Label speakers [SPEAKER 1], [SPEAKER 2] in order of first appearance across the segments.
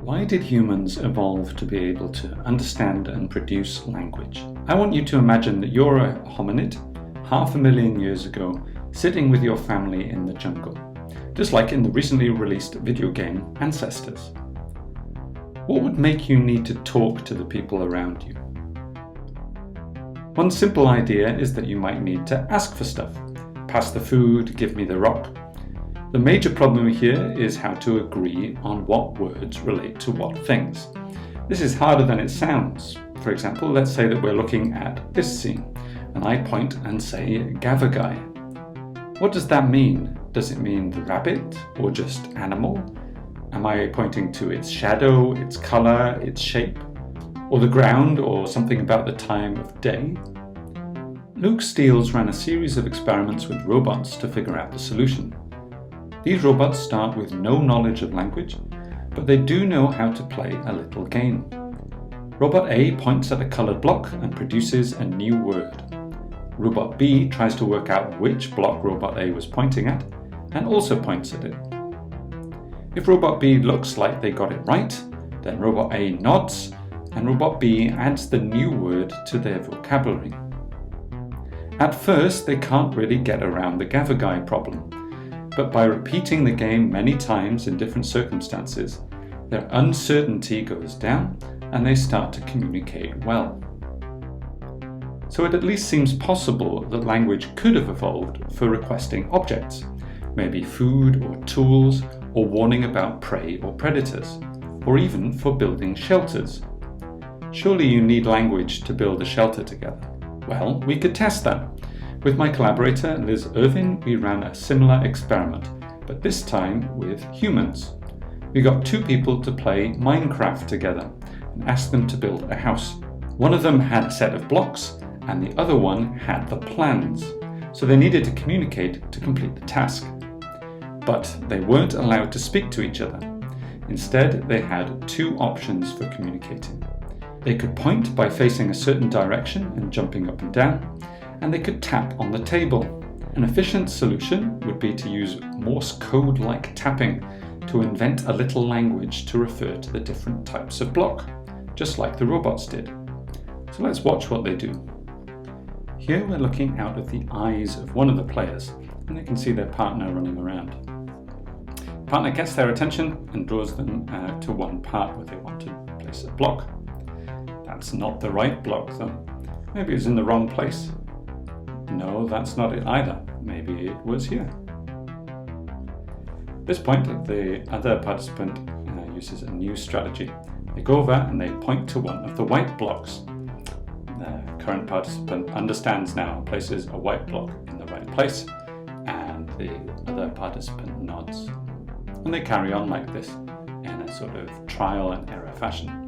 [SPEAKER 1] Why did humans evolve to be able to understand and produce language? I want you to imagine that you're a hominid 500,000 years ago, sitting with your family in the jungle, just like in the recently released video game Ancestors. What would make you need to talk to the people around you? One simple idea is that you might need to ask for stuff. Pass the food, give me the rock. The major problem here is how to agree on what words relate to what things. This is harder than it sounds. For example, let's say that we're looking at this scene, and I point and say Gavagai. What does that mean? Does it mean the rabbit or just animal? Am I pointing to its shadow, its color, its shape, or the ground, or something about the time of day? Luke Steels ran a series of experiments with robots to figure out the solution. These robots start with no knowledge of language, but they do know how to play a little game. Robot A points at a colored block and produces a new word. Robot B tries to work out which block Robot A was pointing at, and also points at it. If Robot B looks like they got it right, then Robot A nods, and Robot B adds the new word to their vocabulary. At first, they can't really get around the Gavagai problem, but by repeating the game many times in different circumstances, their uncertainty goes down and they start to communicate well. So it at least seems possible that language could have evolved for requesting objects, maybe food or tools, or warning about prey or predators, or even for building shelters. Surely you need language to build a shelter together. Well, we could test that. With my collaborator Liz Irvin, we ran a similar experiment, but this time with humans. We got two people to play Minecraft together and asked them to build a house. One of them had a set of blocks and the other one had the plans, so they needed to communicate to complete the task. But they weren't allowed to speak to each other. Instead, they had two options for communicating. They could point by facing a certain direction and jumping up and down, and they could tap on the table. An efficient solution would be to use Morse code-like tapping to invent a little language to refer to the different types of block, just like the robots did. So let's watch what they do. Here we're looking out of the eyes of one of the players, and they can see their partner running around. The partner gets their attention and draws them to one part where they want to place a block. That's not the right block though. Maybe it's in the wrong place. No, that's not it either. Maybe it was here. At this point, the other participant uses a new strategy. They go over and they point to one of the white blocks. The current participant understands now and places a white block in the right place, and the other participant nods. And they carry on like this in a sort of trial and error fashion.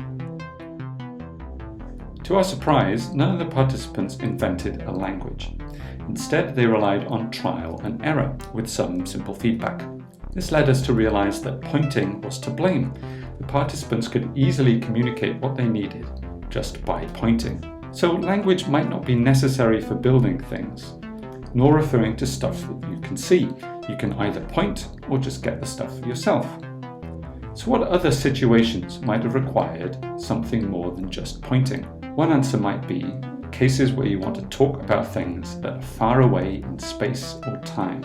[SPEAKER 1] To our surprise, none of the participants invented a language. Instead, they relied on trial and error with some simple feedback. This led us to realize that pointing was to blame. The participants could easily communicate what they needed just by pointing. So language might not be necessary for building things, nor referring to stuff that you can see. You can either point or just get the stuff yourself. So what other situations might have required something more than just pointing? One answer might be cases where you want to talk about things that are far away in space or time.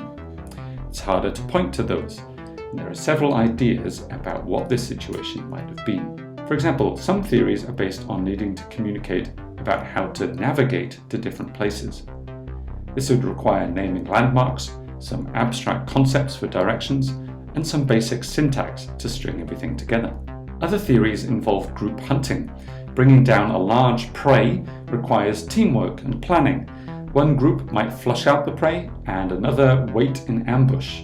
[SPEAKER 1] It's harder to point to those, and there are several ideas about what this situation might have been. For example, some theories are based on needing to communicate about how to navigate to different places. This would require naming landmarks, some abstract concepts for directions, and some basic syntax to string everything together. Other theories involve group hunting. Bringing down a large prey requires teamwork and planning. One group might flush out the prey and another wait in ambush.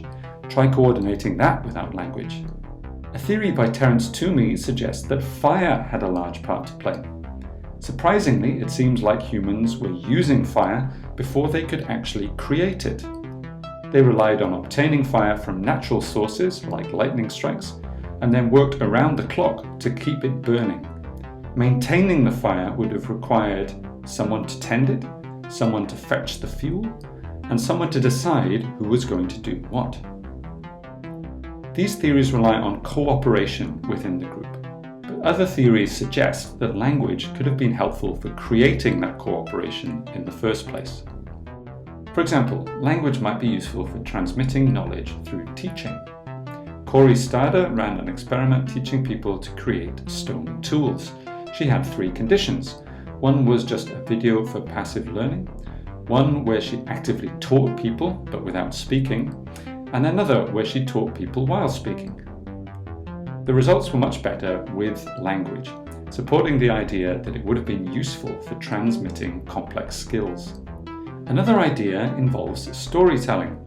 [SPEAKER 1] Try coordinating that without language. A theory by Terence Toomey suggests that fire had a large part to play. Surprisingly, it seems like humans were using fire before they could actually create it. They relied on obtaining fire from natural sources like lightning strikes, and then worked around the clock to keep it burning. Maintaining the fire would have required someone to tend it, someone to fetch the fuel, and someone to decide who was going to do what. These theories rely on cooperation within the group. But other theories suggest that language could have been helpful for creating that cooperation in the first place. For example, language might be useful for transmitting knowledge through teaching. Corey Starder ran an experiment teaching people to create stone tools. She had 3 conditions. One was just a video for passive learning, one where she actively taught people but without speaking, and another where she taught people while speaking. The results were much better with language, supporting the idea that it would have been useful for transmitting complex skills. Another idea involves storytelling.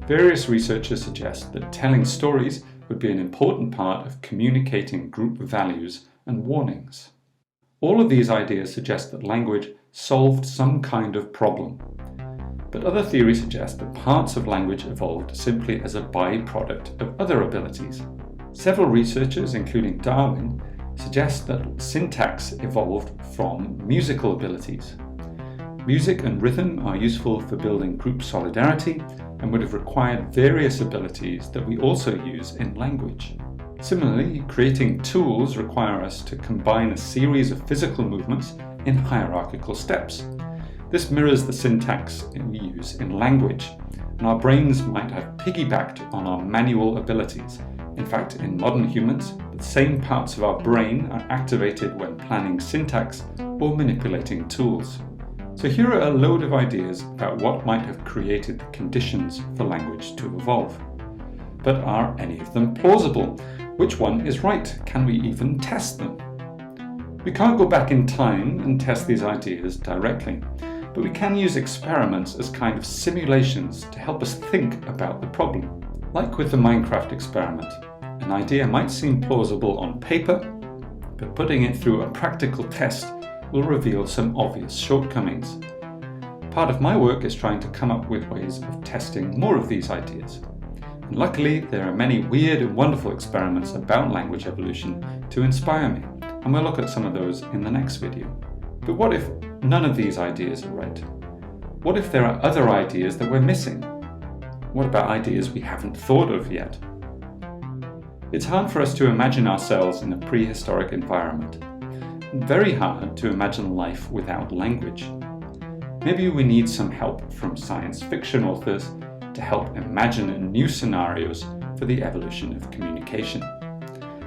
[SPEAKER 1] Various researchers suggest that telling stories would be an important part of communicating group values and warnings. All of these ideas suggest that language solved some kind of problem. But other theories suggest that parts of language evolved simply as a byproduct of other abilities. Several researchers, including Darwin, suggest that syntax evolved from musical abilities. Music and rhythm are useful for building group solidarity and would have required various abilities that we also use in language. Similarly, creating tools require us to combine a series of physical movements in hierarchical steps. This mirrors the syntax we use in language, and our brains might have piggybacked on our manual abilities. In fact, in modern humans, the same parts of our brain are activated when planning syntax or manipulating tools. So here are a load of ideas about what might have created the conditions for language to evolve. But are any of them plausible? Which one is right? Can we even test them? We can't go back in time and test these ideas directly, but we can use experiments as kind of simulations to help us think about the problem. Like with the Minecraft experiment, an idea might seem plausible on paper, but putting it through a practical test will reveal some obvious shortcomings. Part of my work is trying to come up with ways of testing more of these ideas. And luckily, there are many weird and wonderful experiments about language evolution to inspire me, and we'll look at some of those in the next video. But what if none of these ideas are right? What if there are other ideas that we're missing? What about ideas we haven't thought of yet? It's hard for us to imagine ourselves in a prehistoric environment, and very hard to imagine life without language. Maybe we need some help from science fiction authors to help imagine new scenarios for the evolution of communication.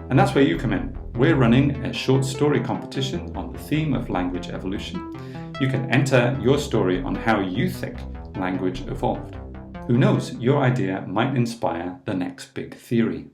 [SPEAKER 1] And that's where you come in. We're running a short story competition on the theme of language evolution. You can enter your story on how you think language evolved. Who knows, your idea might inspire the next big theory.